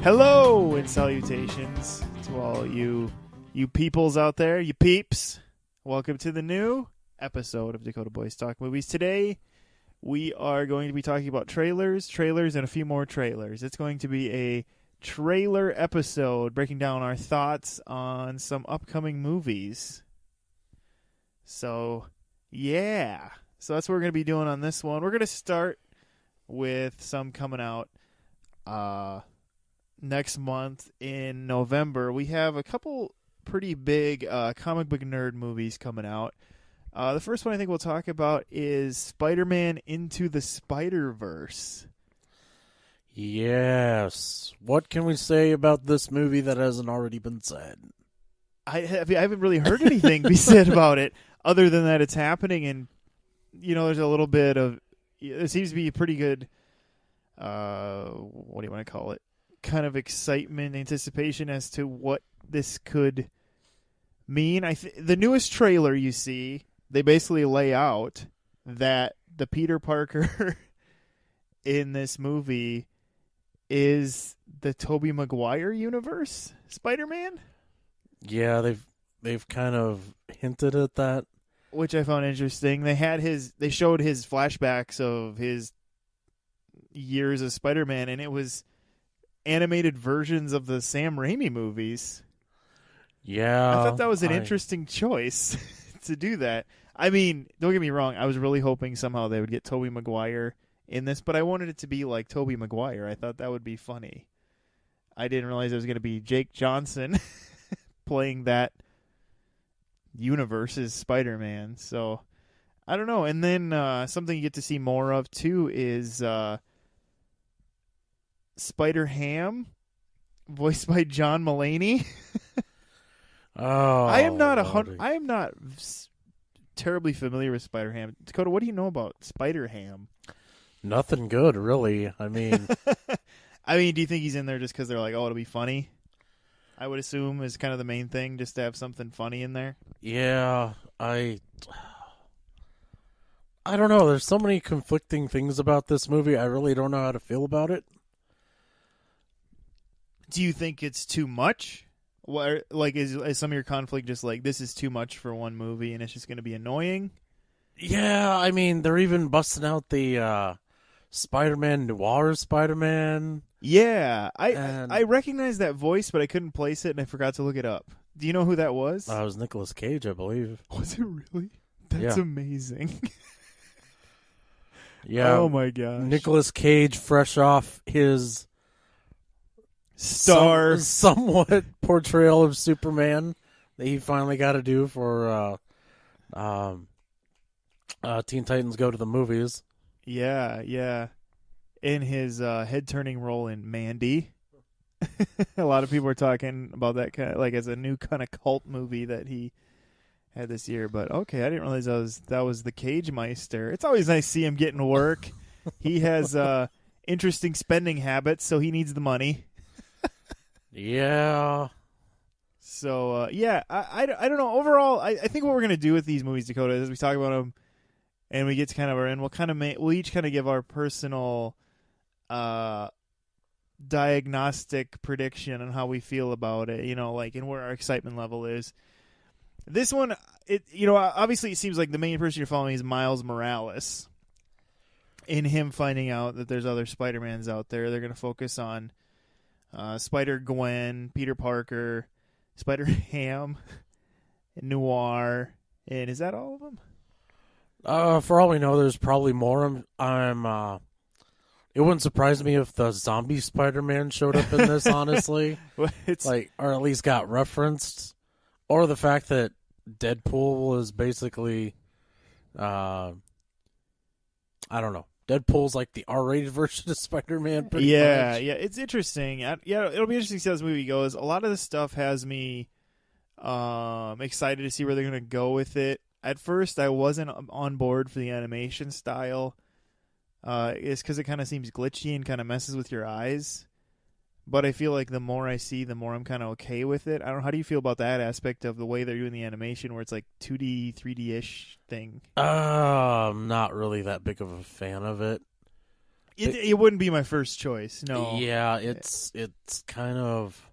Hello and salutations to all you peoples out there, you peeps. Welcome to the new episode of Dakota Boys Talk Movies. Today we are going to be talking about trailers, and a few more trailers. It's going to be a trailer episode breaking down our thoughts on some upcoming movies. So, yeah. So that's what we're going to be doing on this one. We're going to start with some coming out next month in November. We have a couple pretty big comic book nerd movies coming out. The first one I think we'll talk about is Spider-Man Into the Spider-Verse. Yes. What can we say about this movie that hasn't already been said? I haven't really heard anything be said about it other than that it's happening, and there's a little bit of, it seems to be a pretty good what do you want to call it, kind of excitement, anticipation as to what this could mean. The newest trailer you see, they basically lay out that the Peter Parker in this movie is the Tobey Maguire universe Spider-Man. Yeah, they've kind of hinted at that, which I found interesting. They showed his flashbacks of his years as Spider-Man, and it was animated versions of the Sam Raimi movies. Yeah. I thought that was an interesting choice to do that. I mean, don't get me wrong, I was really hoping somehow they would get Tobey Maguire in this, but I wanted it to be like Tobey Maguire. I thought that would be funny. I didn't realize it was going to be Jake Johnson playing that universe's Spider-Man. So, I don't know. And then something you get to see more of, too, is Spider-Ham, voiced by John Mulaney. Oh, I am not terribly familiar with Spider-Ham. Dakota, what do you know about Spider-Ham? Nothing good, really. I mean, do you think he's in there just because they're like, oh, it'll be funny? I would assume is kind of the main thing, just to have something funny in there. Yeah, I don't know. There's so many conflicting things about this movie. I really don't know how to feel about it. Do you think it's too much? Like, is some of your conflict just like, this is too much for one movie and it's just going to be annoying? Yeah, I mean, they're even busting out the Spider-Man Noir Spider-Man. Yeah, I recognize that voice, but I couldn't place it and I forgot to look it up. Do you know who that was? It was Nicolas Cage, I believe. Was it really? That's amazing. Yeah. Oh my gosh. Nicolas Cage, fresh off his somewhat portrayal of Superman that he finally got to do for Teen Titans Go to the Movies. Yeah. In his head-turning role in Mandy. A lot of people are talking about that kind of, like, as a new kind of cult movie that he had this year. But okay, I didn't realize that was the Cage Meister. It's always nice to see him getting work. He has interesting spending habits, so he needs the money. Yeah. So, I don't know. Overall, I think what we're going to do with these movies, Dakota, is we talk about them and we get to kind of our end. We'll each kind of give our personal diagnostic prediction on how we feel about it, and where our excitement level is. This one, obviously it seems like the main person you're following is Miles Morales. In him finding out that there's other Spider-Mans out there, they're going to focus on Spider-Gwen, Peter Parker, Spider-Ham, Noir, and is that all of them? For all we know, there's probably more. It wouldn't surprise me if the zombie Spider-Man showed up in this, honestly. Or at least got referenced. Or the fact that Deadpool was basically, I don't know. Deadpool's like the R-rated version of Spider-Man. Pretty much. Yeah, it's interesting. It'll be interesting to see how this movie goes. A lot of this stuff has me excited to see where they're going to go with it. At first, I wasn't on board for the animation style. It's because it kind of seems glitchy and kind of messes with your eyes. But I feel like the more I see, the more I'm kind of okay with it. I don't know. How do you feel about that aspect of the way they're doing the animation where it's like 2D, 3D-ish thing? I'm not really that big of a fan of it. It wouldn't be my first choice. No. Yeah, it's kind of.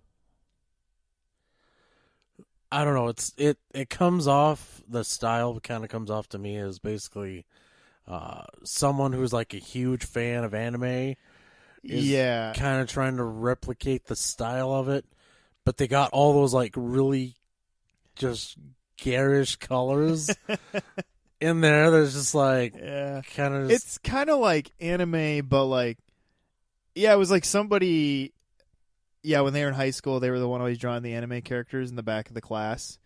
I don't know. It comes off, the style kind of comes off to me as basically someone who's like a huge fan of anime is kind of trying to replicate the style of it, but they got all those like really just garish colors in there. There's just like kind of. It's kind of like anime, but like it was like somebody. Yeah, when they were in high school, they were the one always drawing the anime characters in the back of the class.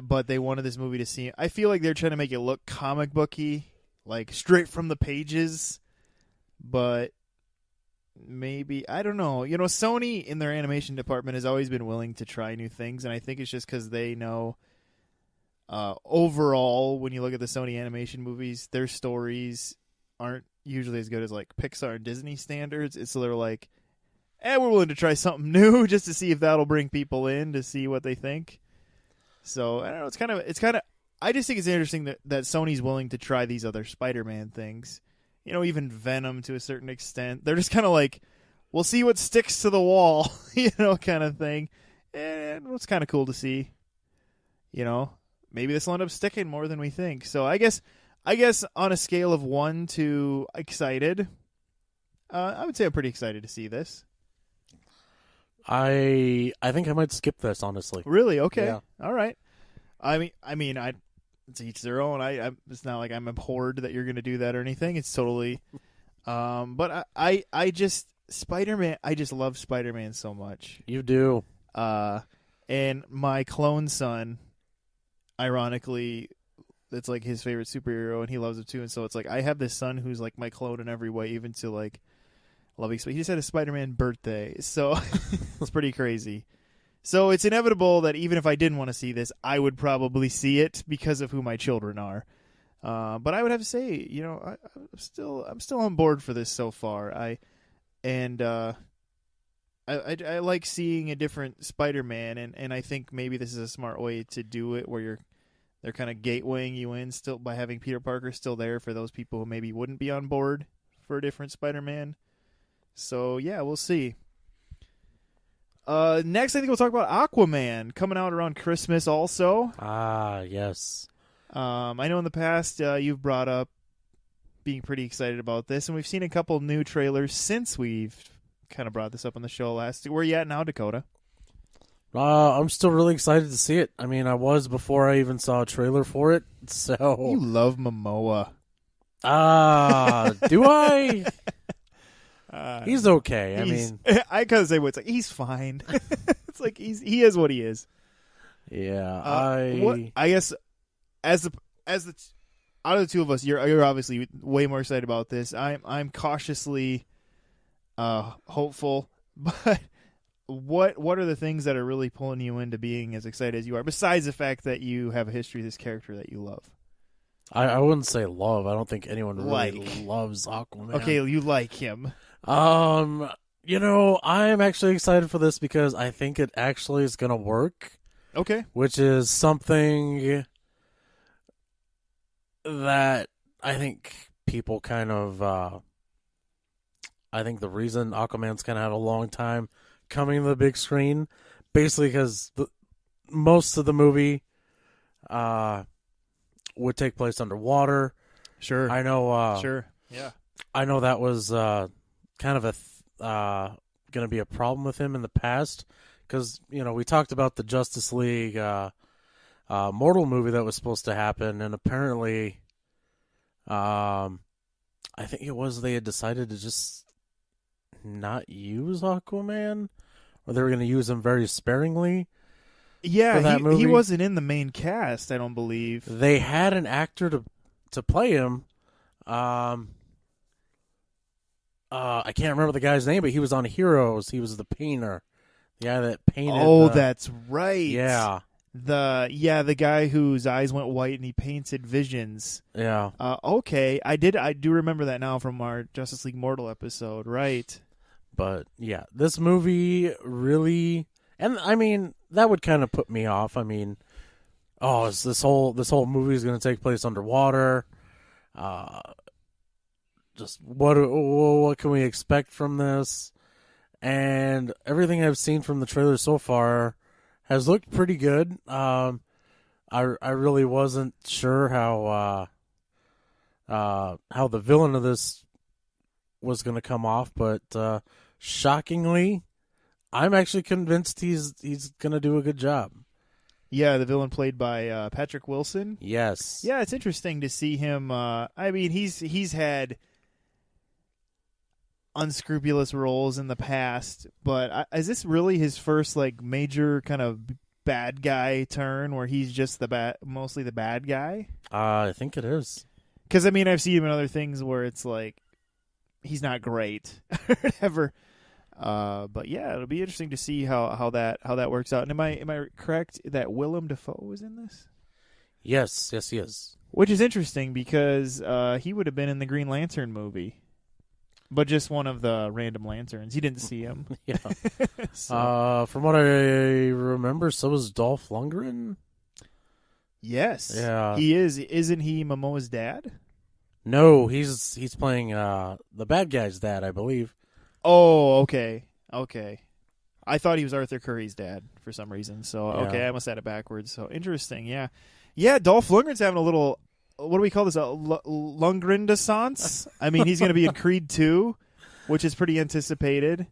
But they wanted this movie to seem. I feel like they're trying to make it look comic booky, like straight from the pages. But maybe, I don't know. You know, Sony in their animation department has always been willing to try new things, and I think it's just because they know overall, when you look at the Sony animation movies, their stories aren't usually as good as like Pixar and Disney standards. So they're like, we're willing to try something new just to see if that'll bring people in to see what they think. So I don't know. It's kind of. I just think it's interesting that Sony's willing to try these other Spider-Man things. You know, even Venom to a certain extent. They're just kind of like, we'll see what sticks to the wall, you know, kind of thing. And it's kind of cool to see. You know, maybe this will end up sticking more than we think. So I guess on a scale of 1 to excited, I would say I'm pretty excited to see this. I think I might skip this, honestly. Really? Okay. Yeah. All right. I mean, it's each their own. It's not like I'm abhorred that you're going to do that or anything. It's totally. But I just Spider-Man. I just love Spider-Man so much. You do. And my clone son, ironically, it's like his favorite superhero, and he loves it too. And so it's like I have this son who's like my clone in every way, even to like. Loving. He just had a Spider-Man birthday, so it's pretty crazy. So it's inevitable that even if I didn't want to see this, I would probably see it because of who my children are. But I would have to say, you know, I'm still on board for this so far. I like seeing a different Spider-Man, and I think maybe this is a smart way to do it, where they're kind of gatewaying you in still by having Peter Parker still there for those people who maybe wouldn't be on board for a different Spider-Man. So, yeah, we'll see. Next, I think we'll talk about Aquaman, coming out around Christmas also. Ah, yes. I know in the past you've brought up being pretty excited about this, and we've seen a couple new trailers since we've kind of brought this up on the show last. Where are you at now, Dakota? I'm still really excited to see it. I mean, I was before I even saw a trailer for it, so... You love Momoa. Do I? He's okay. I gotta say, it's like he's fine. It's like he is what he is. Yeah, I guess as the out of the two of us, you're obviously way more excited about this. I'm cautiously hopeful, but what are the things that are really pulling you into being as excited as you are? Besides the fact that you have a history of this character that you love. I wouldn't say love. I don't think anyone really loves Aquaman. Okay, you like him. You know, I'm actually excited for this because I think it actually is going to work. Okay. Which is something that I think people kind of, I think the reason Aquaman's kind of had a long time coming to the big screen, basically because most of the movie, would take place underwater. Sure. I know. Sure. Yeah. I know that was kind of going to be a problem with him in the past because, you know, we talked about the Justice League Mortal movie that was supposed to happen, and apparently I think it was they had decided to just not use Aquaman, or they were going to use him very sparingly. Yeah, he wasn't in the main cast, I don't believe. They had an actor to play him. I can't remember the guy's name, but he was on Heroes. He was the painter. The guy that painted. Oh, that's right. Yeah. The guy whose eyes went white and he painted visions. Yeah. Okay. I do remember that now from our Justice League Mortal episode, right? But yeah, this movie really, and I mean, that would kind of put me off. I mean, this whole movie is going to take place underwater. just what can we expect from this? And everything I've seen from the trailer so far has looked pretty good. I really wasn't sure how the villain of this was going to come off, but shockingly, I'm actually convinced he's going to do a good job. Yeah, the villain played by Patrick Wilson. Yes. Yeah, it's interesting to see him. I mean, he's had unscrupulous roles in the past, but is this really his first like major kind of bad guy turn where he's just mostly the bad guy? I think it is. Because I mean, I've seen him in other things where it's like he's not great or whatever. But yeah, it'll be interesting to see how that works out. And am I correct that Willem Dafoe was in this? Yes, he is. Which is interesting because he would have been in the Green Lantern movie. But just one of the random lanterns. You didn't see him. Yeah. So. From what I remember, so was Dolph Lundgren. Yes. Yeah. He is. Isn't he Momoa's dad? No, he's playing the bad guy's dad, I believe. Oh, okay. I thought he was Arthur Curry's dad for some reason. So Yeah. okay, I must have it backwards. So interesting. Yeah. Dolph Lundgren's having a little. What do we call this? A Lundgren-descence? I mean, he's going to be in Creed 2, which is pretty anticipated.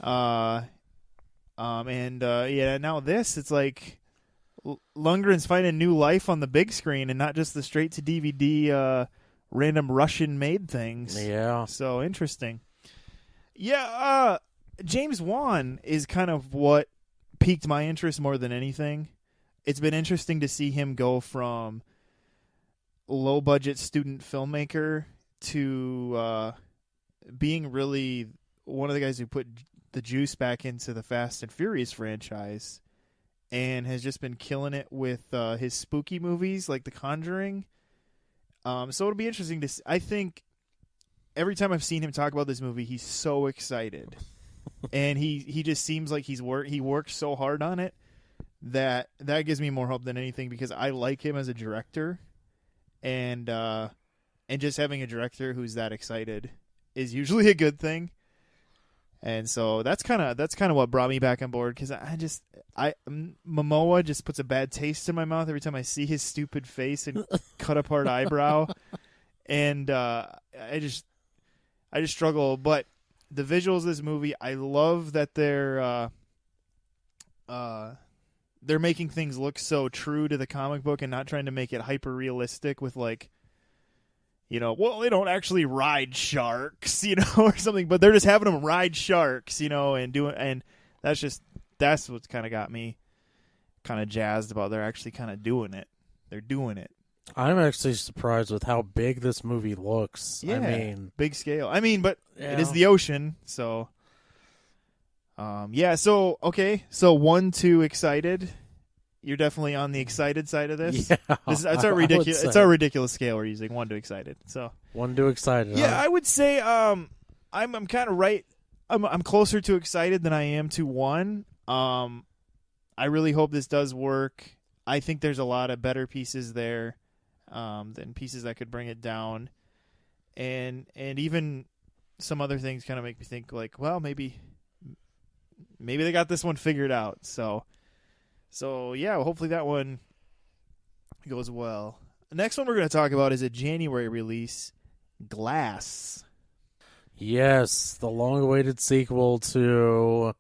Now this, it's like Lundgren's finding new life on the big screen and not just the straight-to-DVD random Russian-made things. Yeah. So, interesting. Yeah, James Wan is kind of what piqued my interest more than anything. It's been interesting to see him go from low-budget student filmmaker to being really one of the guys who put the juice back into the Fast and Furious franchise and has just been killing it with his spooky movies like The Conjuring. So it'll be interesting to see. I think every time I've seen him talk about this movie, he's so excited. And he just seems like he worked so hard on it that gives me more hope than anything because I like him as a director. And just having a director who's that excited is usually a good thing, and so that's kind of what brought me back on board because Momoa just puts a bad taste in my mouth every time I see his stupid face and cut apart eyebrow, and I just struggle. But the visuals of this movie, I love that they're making things look so true to the comic book and not trying to make it hyper realistic with like, well, they don't actually ride sharks, or something, but they're just having them ride sharks, and that's what's kind of got me kind of jazzed about. They're actually kind of doing it. They're doing it. I'm actually surprised with how big this movie looks. Yeah, I mean, big scale. I mean, but yeah. It is the ocean, so. So 1, 2 excited. You're definitely on the excited side of this. Yeah, it's our ridiculous. It's our ridiculous scale we're using. 1 to excited. So 1 to excited. Yeah, huh? I would say I'm kind of right. I'm closer to excited than I am to 1. I really hope this does work. I think there's a lot of better pieces there than pieces that could bring it down, and even some other things kind of make me think like, well, maybe they got this one figured out. So yeah, hopefully that one goes well. The next one we're going to talk about is a January release, Glass. Yes, the long-awaited sequel to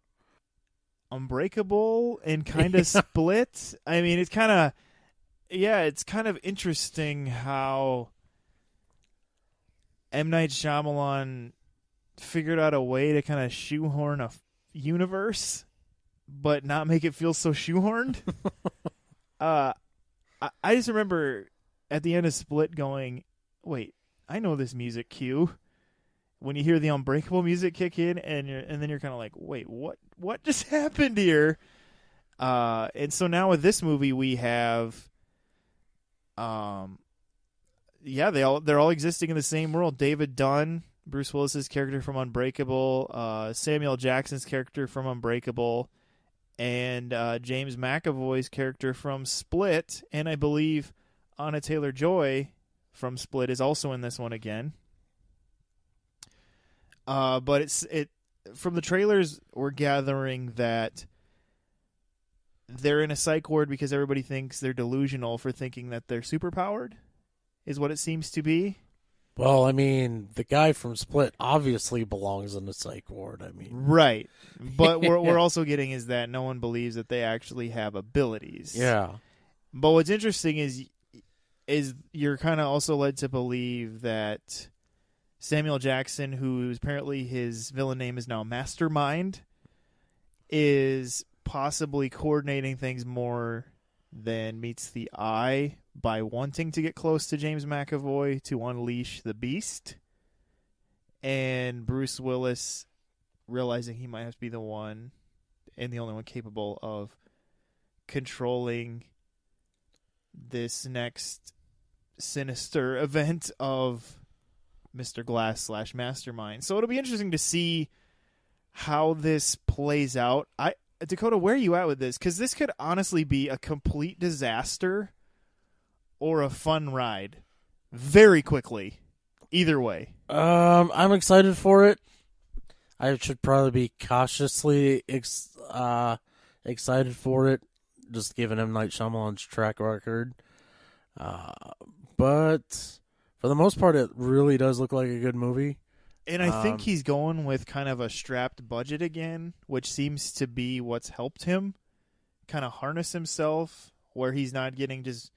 Unbreakable and kind of Split. I mean, it's kind of interesting how M. Night Shyamalan figured out a way to kind of shoehorn a universe but not make it feel so shoehorned. I just remember at the end of Split going, wait, I know this music cue. When you hear the Unbreakable music kick in, and then you're kind of like, wait, what just happened here? And so now with this movie, we have, they're all existing in the same world. David Dunn, Bruce Willis's character from Unbreakable, Samuel Jackson's character from Unbreakable, and James McAvoy's character from Split, and I believe Anna Taylor-Joy from Split is also in this one again. But it from the trailers, we're gathering that they're in a psych ward because everybody thinks they're delusional for thinking that they're superpowered, is what it seems to be. Well, I mean, the guy from Split obviously belongs in the psych ward. I mean, right. But we're also getting is that no one believes that they actually have abilities. Yeah. But what's interesting is you're kind of also led to believe that Samuel Jackson, who apparently his villain name is now Mastermind, is possibly coordinating things more than meets the eye by wanting to get close to James McAvoy to unleash the beast, and Bruce Willis realizing he might have to be the one and the only one capable of controlling this next sinister event of Mr. Glass / Mastermind. So it'll be interesting to see how this plays out. Dakota, where are you at with this? Because this could honestly be a complete disaster or a fun ride very quickly. Either way. I'm excited for it. I should probably be cautiously excited for it, just given M. Night Shyamalan's track record. But for the most part, it really does look like a good movie. And I think he's going with kind of a strapped budget again, which seems to be what's helped him kind of harness himself, where he's not getting just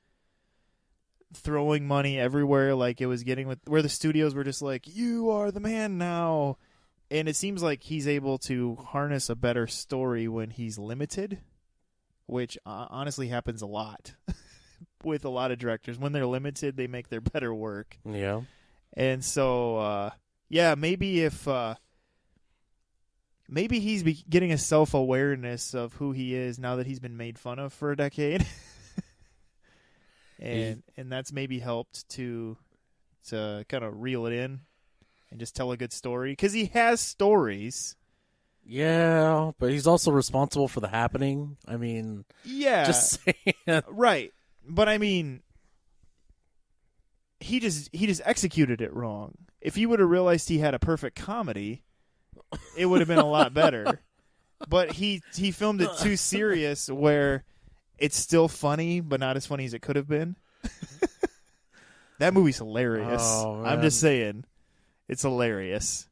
throwing money everywhere like it was getting with where the studios were just like, you are the man now. And it seems like he's able to harness a better story when he's limited, which honestly happens a lot with a lot of directors. When they're limited, they make their better work. Yeah. And so, yeah, maybe if maybe he's getting a self-awareness of who he is now that he's been made fun of for a decade. and that's maybe helped to kind of reel it in and just tell a good story, because he has stories. Yeah, but he's also responsible for the happening. I mean, yeah, just saying. Right. But I mean, he just executed it wrong. If he would have realized he had a perfect comedy, it would have been a lot better. But he filmed it too serious where it's still funny, but not as funny as it could have been. That movie's hilarious. Oh, I'm just saying. It's hilarious.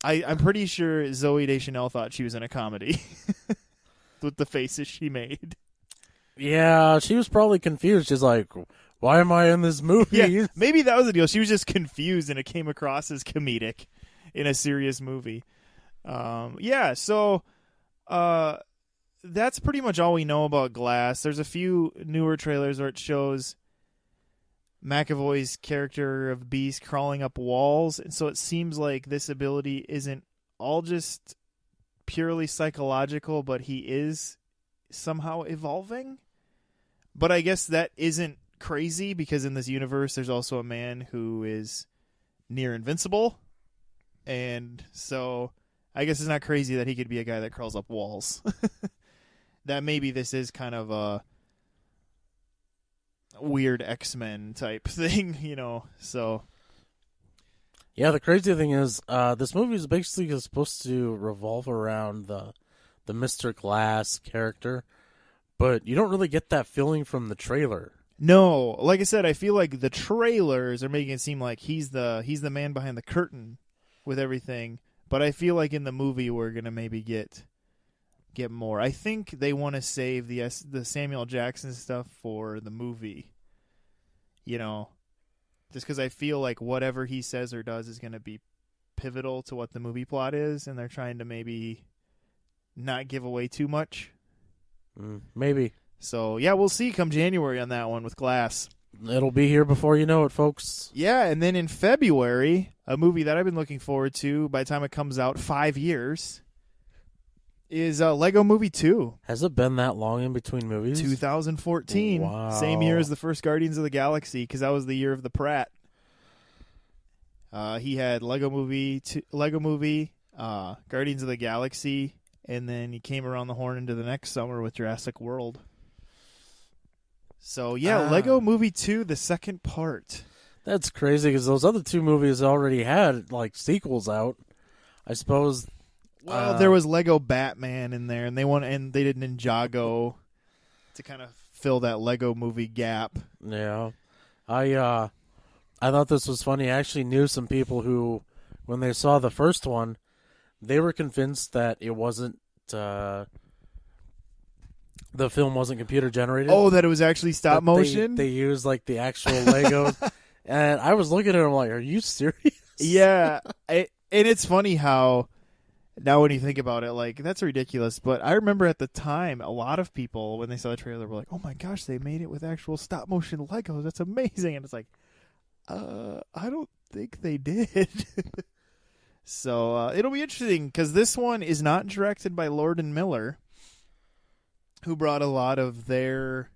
I'm pretty sure Zooey Deschanel thought she was in a comedy with the faces she made. Yeah, she was probably confused. She's like, why am I in this movie? Yeah, maybe that was the deal. She was just confused and it came across as comedic in a serious movie. Yeah, so that's pretty much all we know about Glass. There's a few newer trailers where it shows McAvoy's character of Beast crawling up walls, and so it seems like this ability isn't all just purely psychological, but he is somehow evolving. But I guess that isn't crazy, because in this universe there's also a man who is near invincible, and so I guess it's not crazy that he could be a guy that crawls up walls. That maybe this is kind of a weird X-Men type thing, you know. So yeah, the crazy thing is this movie is basically supposed to revolve around the Mr. Glass character, but you don't really get that feeling from the trailer. No, like I said, I feel like the trailers are making it seem like he's the man behind the curtain with everything, but I feel like in the movie we're gonna maybe get more. I think they want to save the Samuel Jackson stuff for the movie, you know, just because I feel like whatever he says or does is going to be pivotal to what the movie plot is, and they're trying to maybe not give away too much. Maybe. So, yeah, we'll see come January on that one with Glass. It'll be here before you know it, folks. Yeah, and then in February, a movie that I've been looking forward to by the time it comes out, 5 years, is Lego Movie 2. Has it been that long in between movies? 2014. Wow. Same year as the first Guardians of the Galaxy, because that was the year of the Pratt. He had Lego Movie, Guardians of the Galaxy, and then he came around the horn into the next summer with Jurassic World. So, yeah, Lego Movie 2, the second part. That's crazy, because those other two movies already had, like, sequels out. I suppose. Well, there was Lego Batman in there, and they did Ninjago to kind of fill that Lego movie gap. Yeah, I thought this was funny. I actually knew some people who, when they saw the first one, they were convinced that it wasn't. The film wasn't computer generated. Oh, that it was actually stop motion? They used like the actual Legos. And I was looking at them like, are you serious? Yeah. And it's funny how, now when you think about it, like, that's ridiculous. But I remember at the time, a lot of people, when they saw the trailer, were like, oh my gosh, they made it with actual stop motion Legos. That's amazing. And it's like, I don't think they did. So it'll be interesting because this one is not directed by Lord and Miller, who brought a lot of their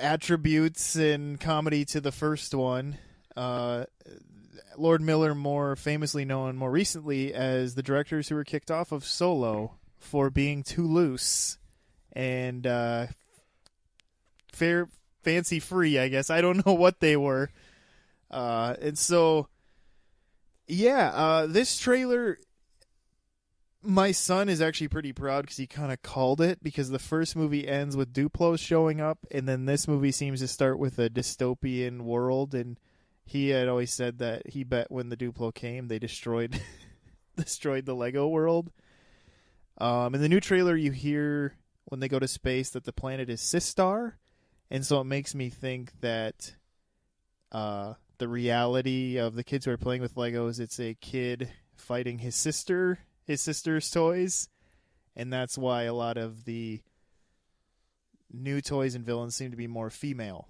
attributes and comedy to the first one. Lord Miller, more famously known more recently as the directors who were kicked off of Solo for being too loose and fancy free, I guess. I don't know what they were. And so, yeah, this trailer, my son is actually pretty proud because he kind of called it, because the first movie ends with Duplo showing up, and then this movie seems to start with a dystopian world, and he had always said that he bet when the Duplo came, they destroyed the Lego world. In the new trailer, you hear when they go to space that the planet is Sistar, and so it makes me think that the reality of the kids who are playing with Legos, it's a kid fighting his sister's toys, and that's why a lot of the new toys and villains seem to be more female,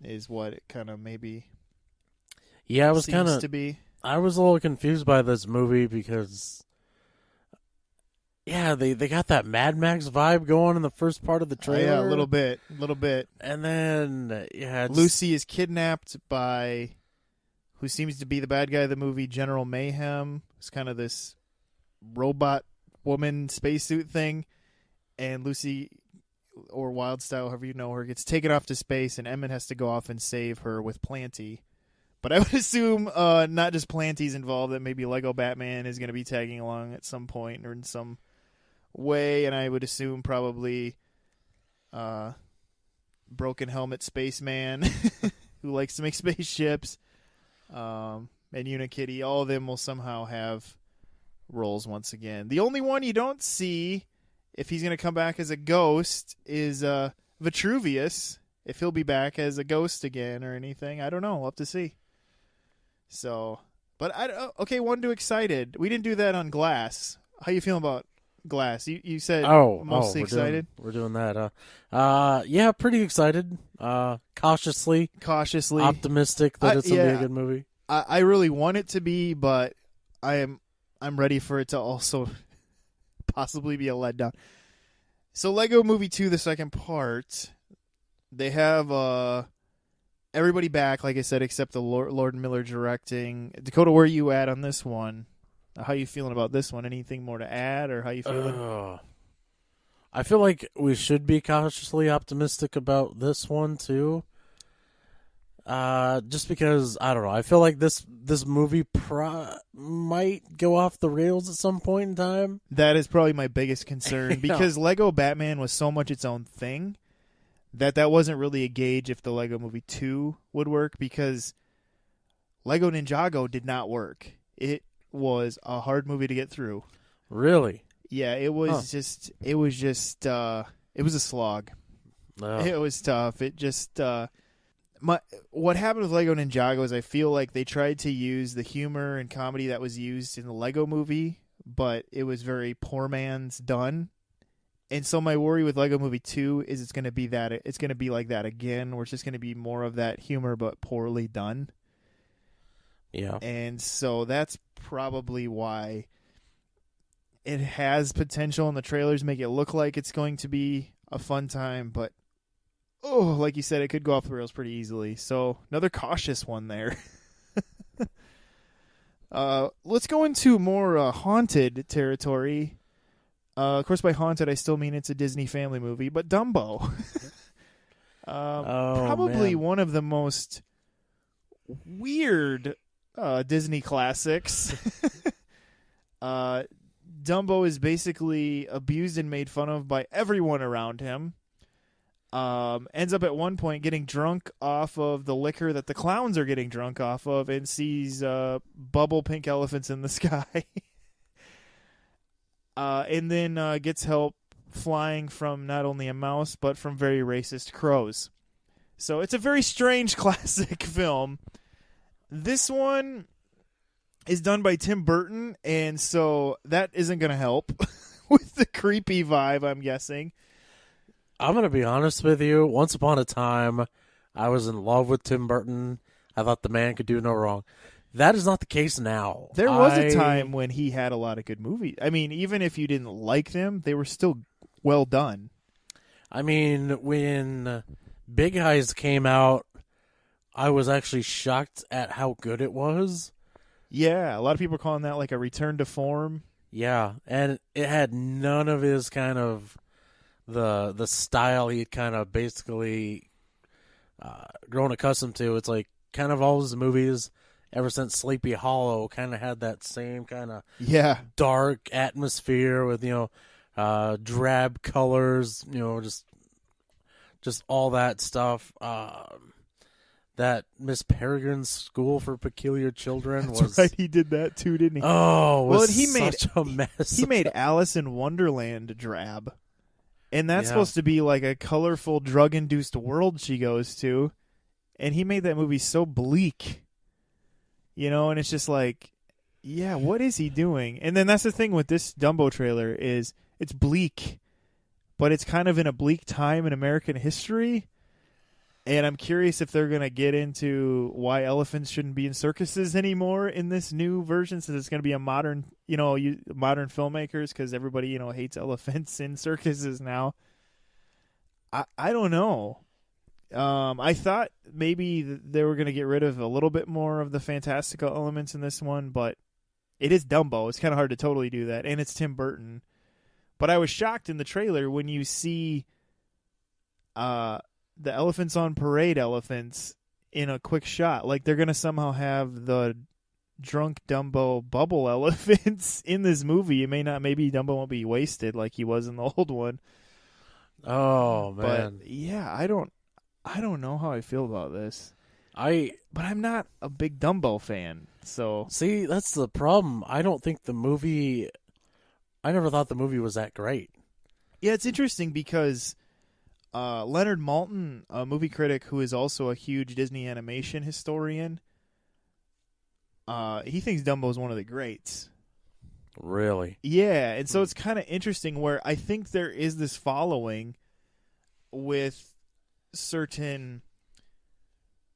is what it kind of maybe I was to be. I was a little confused by this movie because they got that Mad Max vibe going in the first part of the trailer. Yeah, a little bit. And then Lucy is kidnapped by who seems to be the bad guy of the movie, General Mayhem. It's kind of this robot woman spacesuit thing, and Lucy, or Wildstyle, however you know her, gets taken off to space, and Emmett has to go off and save her with Planty. But I would assume not just Planty's involved, that maybe Lego Batman is going to be tagging along at some point or in some way, and I would assume probably Broken Helmet Spaceman, who likes to make spaceships, and Unikitty. All of them will somehow have roles once again. The only one you don't see, if he's going to come back as a ghost, is Vitruvius. If he'll be back as a ghost again or anything, I don't know. We'll have to see. So, but okay, one too excited. We didn't do that on Glass. How you feeling about Glass? You said mostly excited. We're doing that. Yeah, pretty excited. Cautiously optimistic that it's gonna be a good movie. I really want it to be, but I'm ready for it to also possibly be a letdown. So Lego Movie 2, the second part, they have everybody back, like I said, except the Lord Miller directing. Dakota, where are you at on this one? How you feeling about this one? Anything more to add, or how you feeling? I feel like we should be cautiously optimistic about this one too. Just because, I don't know, I feel like this movie might go off the rails at some point in time. That is probably my biggest concern, because Lego Batman was so much its own thing that wasn't really a gauge if the Lego Movie 2 would work, because Lego Ninjago did not work. It was a hard movie to get through. Really? Yeah, it was it was a slog. Oh. It was tough. It just what happened with Lego Ninjago is I feel like they tried to use the humor and comedy that was used in the Lego Movie, but it was very poor man's done. And so my worry with Lego Movie 2 is it's going to be like that again, where it's just going to be more of that humor but poorly done. Yeah. And so that's probably why it has potential, and the trailers make it look like it's going to be a fun time, but like you said, it could go off the rails pretty easily. So another cautious one there. Let's go into more haunted territory. Of course, by haunted, I still mean it's a Disney family movie, but Dumbo. Probably one of the most weird Disney classics. Dumbo is basically abused and made fun of by everyone around him. Ends up at one point getting drunk off of the liquor that the clowns are getting drunk off of, and sees bubble pink elephants in the sky. And then gets help flying from not only a mouse, but from very racist crows. So it's a very strange classic film. This one is done by Tim Burton, and so that isn't going to help with the creepy vibe, I'm guessing. I'm going to be honest with you. Once upon a time, I was in love with Tim Burton. I thought the man could do no wrong. That is not the case now. There was a time when he had a lot of good movies. I mean, even if you didn't like them, they were still well done. I mean, when Big Eyes came out, I was actually shocked at how good it was. Yeah, a lot of people are calling that like a return to form. Yeah, and it had none of his kind of the style he'd kind of basically grown accustomed to. It's like kind of all his movies ever since Sleepy Hollow kind of had that same kind of dark atmosphere with, drab colors, just all that stuff. That Miss Peregrine's School for Peculiar Children That's right. He did that too, didn't he? Oh, well, he made such a mess. He made Alice in Wonderland drab, and that's supposed to be like a colorful, drug-induced world she goes to, and he made that movie so bleak, and it's just like, yeah, what is he doing? And then that's the thing with this Dumbo trailer is it's bleak, but it's kind of in a bleak time in American history. And I'm curious if they're going to get into why elephants shouldn't be in circuses anymore in this new version, since it's going to be a modern, modern filmmakers, because everybody, hates elephants in circuses now. I don't know. I thought maybe they were going to get rid of a little bit more of the fantastical elements in this one, but it is Dumbo. It's kind of hard to totally do that, and it's Tim Burton. But I was shocked in the trailer when you see the elephants on parade elephants in a quick shot. Like, they're going to somehow have the drunk Dumbo bubble elephants in this movie. Maybe Dumbo won't be wasted like he was in the old one. Oh, man. But yeah, I don't know how I feel about this. But I'm not a big Dumbo fan. So see, that's the problem. I never thought the movie was that great. Yeah, it's interesting because Leonard Maltin, a movie critic who is also a huge Disney animation historian, he thinks Dumbo is one of the greats. Really? Yeah, and so it's kind of interesting where I think there is this following with certain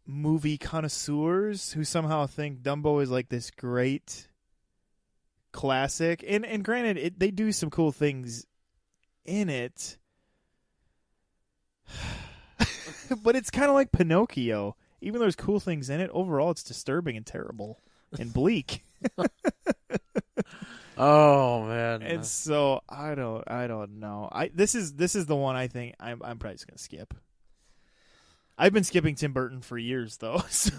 movie connoisseurs who somehow think Dumbo is like this great classic. And granted, they do some cool things in it. But it's kind of like Pinocchio. Even though there's cool things in it, overall it's disturbing and terrible and bleak. Oh man! And so I don't know. This is the one I think I'm probably just gonna skip. I've been skipping Tim Burton for years though. So.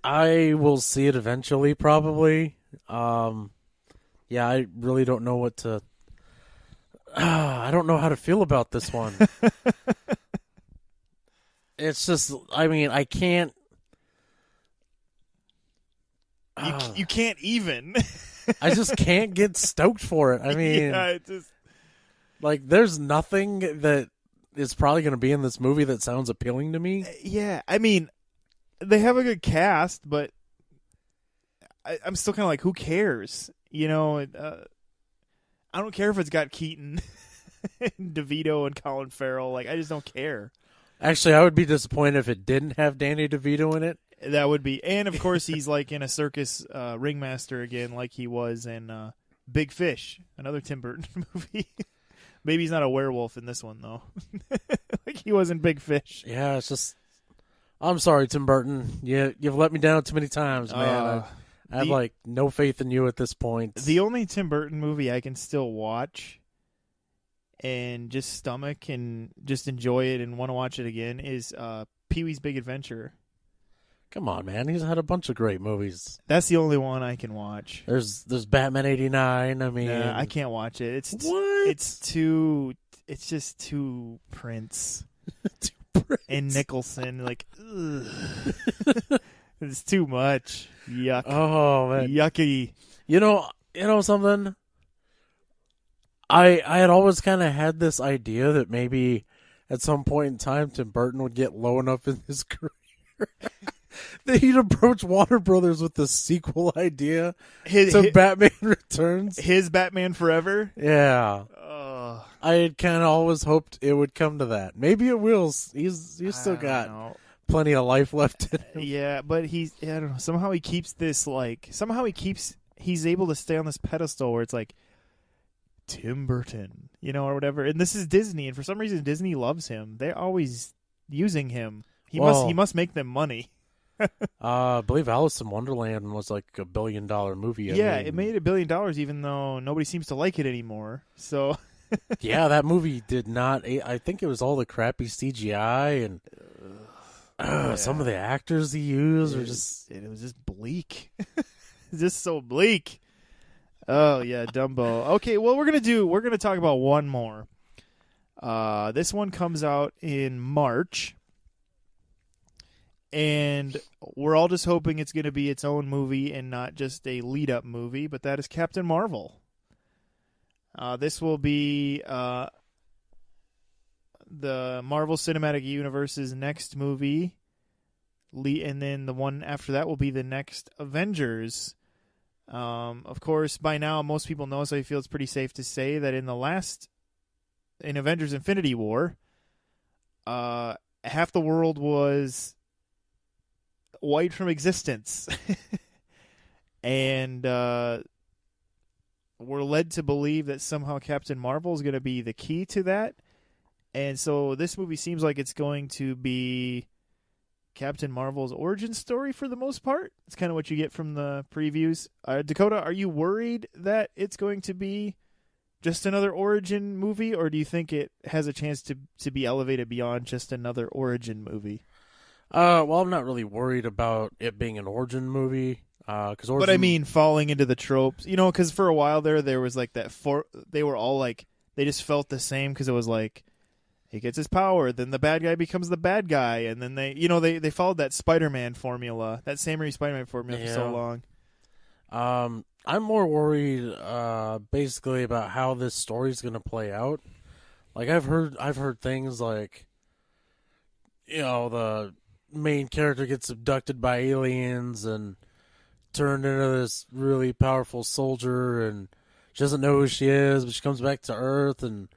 I will see it eventually, probably. Yeah, I really don't know what to. I don't know how to feel about this one. It's just, I can't. You can't even. I just can't get stoked for it. There's nothing that is probably going to be in this movie that sounds appealing to me. Yeah, they have a good cast, but I'm still kind of like, who cares? I don't care if it's got Keaton, DeVito, and Colin Farrell. Like, I just don't care. Actually, I would be disappointed if it didn't have Danny DeVito in it. That would be, and of course he's like in a circus ringmaster again, like he was in Big Fish, another Tim Burton movie. Maybe he's not a werewolf in this one though, like he was in Big Fish. Yeah, it's just, I'm sorry, Tim Burton. You've let me down too many times, man. I have no faith in you at this point. The only Tim Burton movie I can still watch and just stomach and just enjoy it and want to watch it again is Pee-wee's Big Adventure. Come on, man. He's had a bunch of great movies. That's the only one I can watch. There's Batman '89. I mean, I can't watch it. what? It's just too Prince Too Prince. and Nicholson. Like, ugh. It's too much. Yuck. Oh man, Yucky. You know something. I had always kind of had this idea that maybe at some point in time Tim Burton would get low enough in his career that he'd approach Warner Brothers with the sequel idea to Batman Returns. His Batman Forever? Yeah. Oh. I had kind of always hoped it would come to that. Maybe it will. He's still got plenty of life left in him. Yeah, but I don't know. Somehow he keeps this, he's able to stay on this pedestal where it's like, Tim Burton, or whatever. And this is Disney, and for some reason Disney loves him. They're always using him. He must make them money. I believe Alice in Wonderland was like $1 billion movie. It made $1 billion, even though nobody seems to like it anymore. So, yeah, that movie did not. I think it was all the crappy CGI and some of the actors he used were just. It was just bleak. Just so bleak. Oh yeah, Dumbo. Okay, well we're gonna talk about one more. This one comes out in March. And we're all just hoping it's going to be its own movie and not just a lead-up movie, but that is Captain Marvel. This will be the Marvel Cinematic Universe's next movie, and then the one after that will be the next Avengers. Of course, by now most people know, so I feel it's pretty safe to say that in Avengers Infinity War, half the world was wiped from existence. And we're led to believe that somehow Captain Marvel is going to be the key to that. And so this movie seems like it's going to be Captain Marvel's origin story for the most part. It's kind of what you get from the previews. Dakota, are you worried that it's going to be just another origin movie, or do you think it has a chance to be elevated beyond just another origin movie? Well, I'm not really worried about it being an origin movie. But I mean, falling into the tropes, because for a while there was like that. They were all like, they just felt the same because it was like, he gets his power, then the bad guy becomes the bad guy, and then they followed that Spider-Man formula, that Sam Raimi Spider-Man formula for so long. I'm more worried, basically about how this story's going to play out. Like I've heard things like, the main character gets abducted by aliens and turned into this really powerful soldier, and she doesn't know who she is, but she comes back to Earth and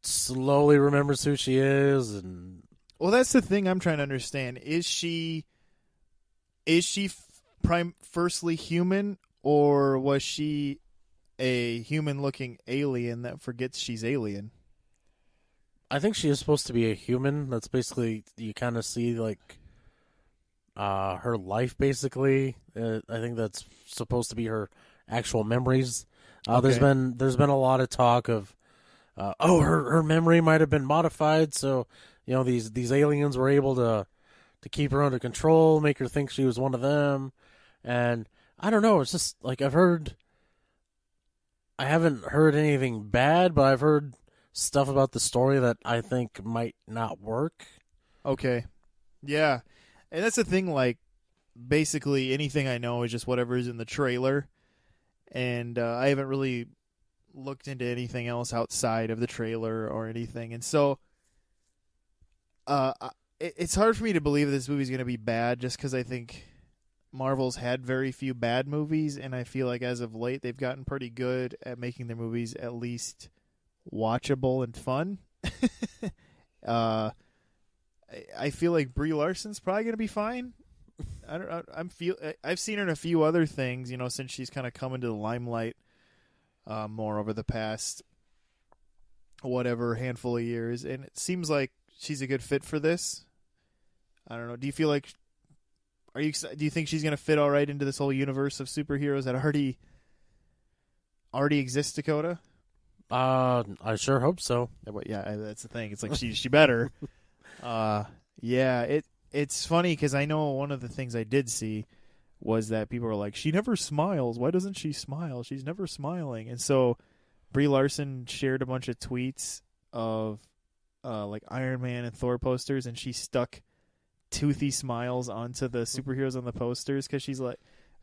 slowly remembers who she is. And well, that's the thing I'm trying to understand. Is she firstly human, or was she a human-looking alien that forgets she's alien? I think she is supposed to be a human. That's basically, you kind of see like her life, basically. I think that's supposed to be her actual memories. Okay. There's been a lot of talk of her memory might have been modified, so these aliens were able to keep her under control, make her think she was one of them. And I don't know, it's just like I haven't heard anything bad, but I've heard stuff about the story that I think might not work. Okay. Yeah. And that's the thing, like, basically anything I know is just whatever is in the trailer. And I haven't really looked into anything else outside of the trailer or anything. And so it's hard for me to believe this movie's going to be bad just because I think Marvel's had very few bad movies. And I feel like as of late, they've gotten pretty good at making their movies at least watchable and fun. I feel like Brie Larson's probably going to be fine. I've seen her in a few other things, since she's kind of come into the limelight more over the past handful of years, and it seems like she's a good fit for this. I don't know. Do you feel like do you think she's going to fit all right into this whole universe of superheroes that already exists, Dakota? I sure hope so. Yeah, that's the thing. It's like she better. Yeah, it's funny because I know one of the things I did see was that people were like, she never smiles. Why doesn't she smile? She's never smiling. And so Brie Larson shared a bunch of tweets of like Iron Man and Thor posters, and she stuck toothy smiles onto the superheroes on the posters because she's like,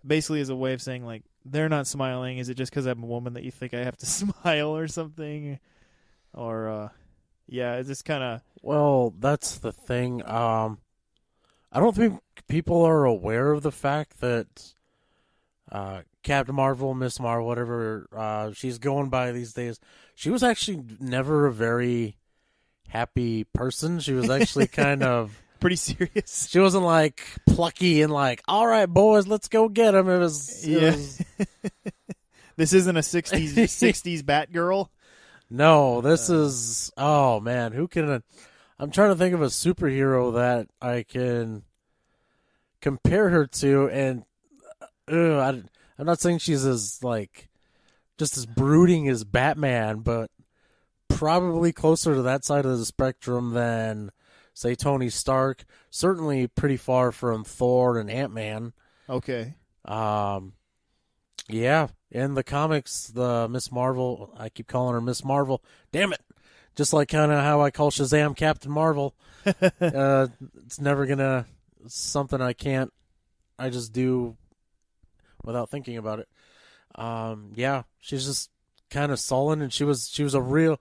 basically as a way of saying like, they're not smiling. Is it just because I'm a woman that you think I have to smile or something? Or yeah, it's just kind of. Well, that's the thing. I don't think people are aware of the fact that Captain Marvel, Miss Marvel, whatever she's going by these days, she was actually never a very happy person. She was actually kind of pretty serious. She wasn't like plucky and like, all right, boys, let's go get him. It was. This isn't a 60s Batgirl. No, this is. Oh man, who can? I'm trying to think of a superhero that I can compare her to, and I'm not saying she's as like just as brooding as Batman, but probably closer to that side of the spectrum than, say, Tony Stark. Certainly pretty far from Thor and Ant-Man. Okay. Yeah, in the comics, the Miss Marvel, I keep calling her Miss Marvel. Damn it. Just like kind of how I call Shazam Captain Marvel. It's never going to, something I just do without thinking about it. Yeah, she's just kind of sullen, and she was a real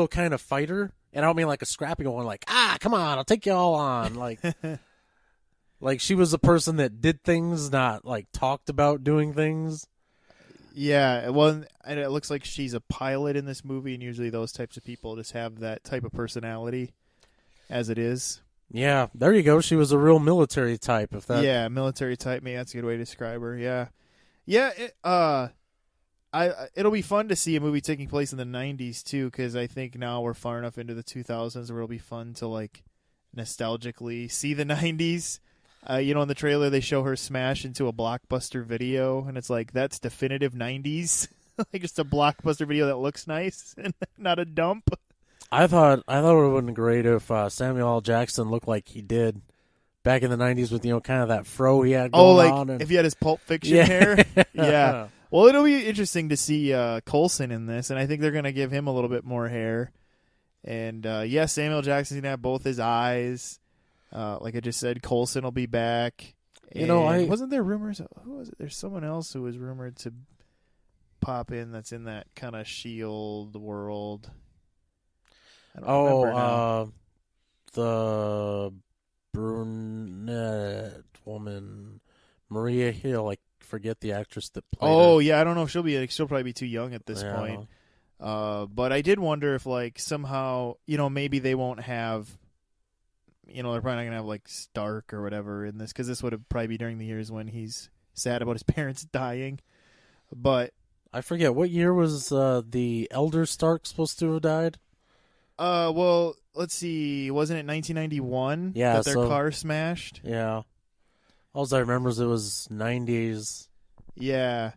kind of fighter. And I don't mean like a scrappy one, like, come on, I'll take you all on. Like she was a person that did things, not like talked about doing things. Yeah, well, and it looks like she's a pilot in this movie, and usually those types of people just have that type of personality as it is. Yeah, there you go. She was a real military type. Yeah, military type. Maybe that's a good way to describe her. Yeah. It'll be fun to see a movie taking place in the 90s, too, because I think now we're far enough into the 2000s where it'll be fun to, like, nostalgically see the 90s. In the trailer, they show her smash into a Blockbuster video, and it's like, that's definitive 90s. Like, just a Blockbuster video that looks nice and not a dump. I thought it would have been great if Samuel L. Jackson looked like he did back in the 90s with, kind of that fro he had going on. If he had his Pulp Fiction hair? Yeah. Well, it'll be interesting to see Coulson in this, and I think they're going to give him a little bit more hair. And, Samuel Jackson's going to have both his eyes. Like I just said, Coulson will be back. Wasn't there rumors? Who was it? There's someone else who was rumored to pop in that's in that kind of S.H.I.E.L.D. world. I don't remember now. The brunette woman, Maria Hill. I forget the actress that played her. Yeah, I don't know if she'll probably be too young at this point. But I did wonder if like somehow, maybe they won't have, they're probably not going to have like Stark or whatever in this, because this would have probably be during the years when he's sad about his parents dying. But I forget, what year was the elder Stark supposed to have died? Well, let's see. Wasn't it 1991 that their car smashed? Yeah. All I remember is it was 90s. Yeah.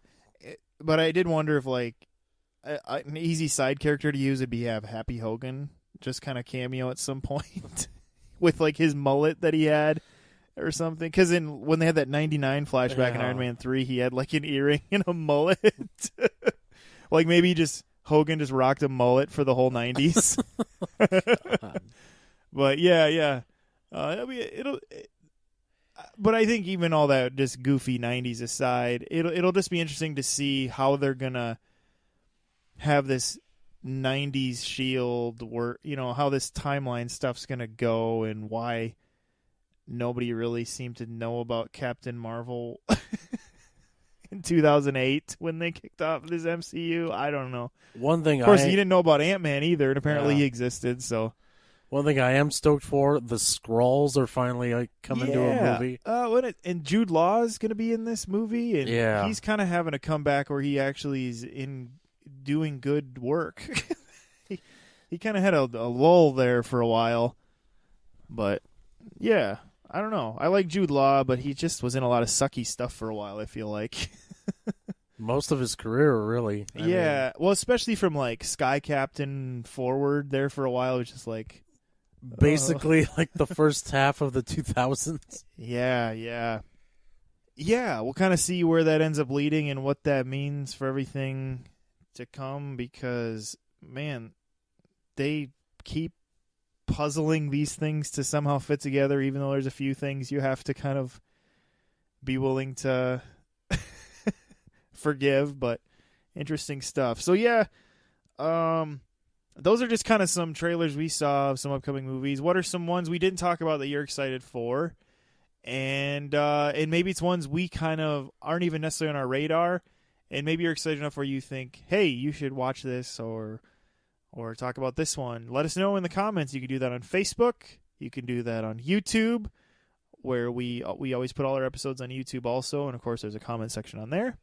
But I did wonder if, like, an easy side character to use would be have Happy Hogan just kind of cameo at some point with, like, his mullet that he had or something. Because when they had that 99 flashback in Iron Man 3, he had, like, an earring and a mullet. Like, maybe Hogan just rocked a mullet for the whole 90s. But, yeah. But I think even all that just goofy 90s aside, it'll just be interesting to see how they're going to have this 90s S.H.I.E.L.D. work, how this timeline stuff's going to go and why nobody really seemed to know about Captain Marvel in 2008 when they kicked off this MCU. I don't know. One thing, of course, you didn't know about Ant-Man either, and apparently he existed, so. One thing I am stoked for, the Skrulls are finally coming to a movie. And Jude Law is going to be in this movie, and he's kind of having a comeback where he actually is in doing good work. He kind of had a lull there for a while, but yeah, I don't know. I like Jude Law, but he just was in a lot of sucky stuff for a while, I feel like. Most of his career, really. I mean, well, especially from like Sky Captain forward there for a while, it was just like Basically, like the first half of the 2000s. Yeah. We'll kind of see where that ends up leading and what that means for everything to come because, man, they keep puzzling these things to somehow fit together, even though there's a few things you have to kind of be willing to forgive, but interesting stuff. So, yeah, those are just kind of some trailers we saw of some upcoming movies. What are some ones we didn't talk about that you're excited for? And maybe it's ones we kind of aren't even necessarily on our radar, and maybe you're excited enough where you think, hey, you should watch this or talk about this one. Let us know in the comments. You can do that on Facebook. You can do that on YouTube, where we always put all our episodes on YouTube also, and of course there's a comment section on there.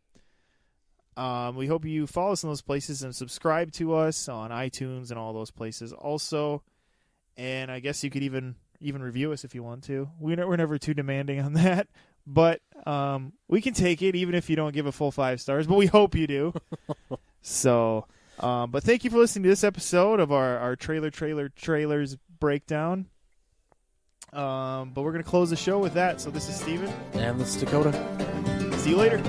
We hope you follow us in those places and subscribe to us on iTunes and all those places also. And I guess you could even review us if you want to. We're never too demanding on that, but we can take it even if you don't give a full 5 stars, but we hope you do. So, but thank you for listening to this episode of our trailers breakdown. But we're going to close the show with that. So this is Steven. And this is Dakota. See you later.